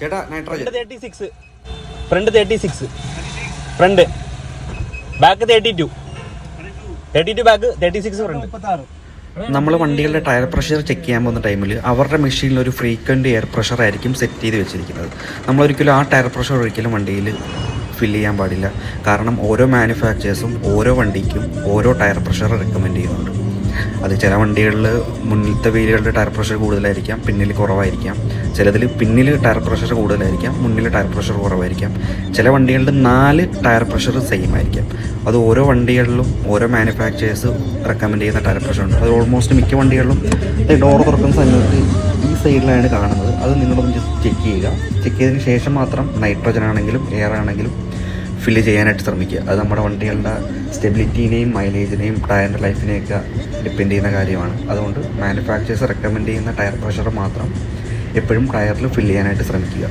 ചേട്ടാ nitrogen 36, front 36, front back 32 back 36 front. നമ്മൾ വണ്ടികളുടെ ടയർ പ്രഷർ ചെക്ക് ചെയ്യാൻ പോകുന്ന ടൈമിൽ അവരുടെ മെഷീനിൽ ഒരു ഫ്രീക്വൻറ്റ് എയർ പ്രഷർ ആയിരിക്കും സെറ്റ് ചെയ്ത് വെച്ചിരിക്കുന്നത്. നമ്മളൊരിക്കലും ആ ടയർ പ്രഷർ ഒരിക്കലും വണ്ടിയിൽ ഫില്ല് ചെയ്യാൻ പാടില്ല. കാരണം ഓരോ മാനുഫാക്ചേഴ്സും ഓരോ വണ്ടിക്കും ഓരോ ടയർ പ്രഷർ റെക്കമെൻഡ് ചെയ്യുന്നുണ്ട്. അത് ചില വണ്ടികളിൽ മുന്നിലത്തെ വീലുകളുടെ ടയർ പ്രഷർ കൂടുതലായിരിക്കാം, പിന്നിൽ കുറവായിരിക്കാം. ചിലതിൽ പിന്നിൽ ടയർ പ്രഷർ കൂടുതലായിരിക്കാം, മുന്നിൽ ടയർ പ്രഷർ കുറവായിരിക്കാം. ചില വണ്ടികളിൽ 4 ടയർ പ്രഷർ സെയിം ആയിരിക്കാം. അത് ഓരോ വണ്ടികളിലും ഓരോ മാനുഫാക്ചേഴ്സ് റെക്കമെൻഡ് ചെയ്യുന്ന ടയർ പ്രഷർ ഉണ്ട്. അത് ഓൾമോസ്റ്റ് മിക്ക വണ്ടികളിലും ഡോർ തുറക്കുന്ന സമയത്ത് ഈ സൈഡിലാണ് കാണുന്നത്. അത് നിങ്ങളൊന്ന് ജസ്റ്റ് ചെക്ക് ചെയ്യുക. ചെക്ക് ചെയ്തതിന് ശേഷം മാത്രം നൈട്രജൻ ആണെങ്കിലും എയർ ആണെങ്കിലും ഫില്ല് ചെയ്യാനായിട്ട് ശ്രമിക്കുക. അത് നമ്മുടെ വണ്ടികളുടെ സ്റ്റെബിലിറ്റിനെയും മൈലേജിനെയും ടയറിൻ്റെ ലൈഫിനെയൊക്കെ ഡിപ്പെൻഡ് ചെയ്യുന്ന കാര്യമാണ്. അതുകൊണ്ട് മാനുഫാക്ചേഴ്സ് റെക്കമെൻഡ് ചെയ്യുന്ന ടയർ പ്രഷർ മാത്രം എപ്പോഴും ടയറിൽ ഫില്ല് ചെയ്യാനായിട്ട് ശ്രമിക്കുക.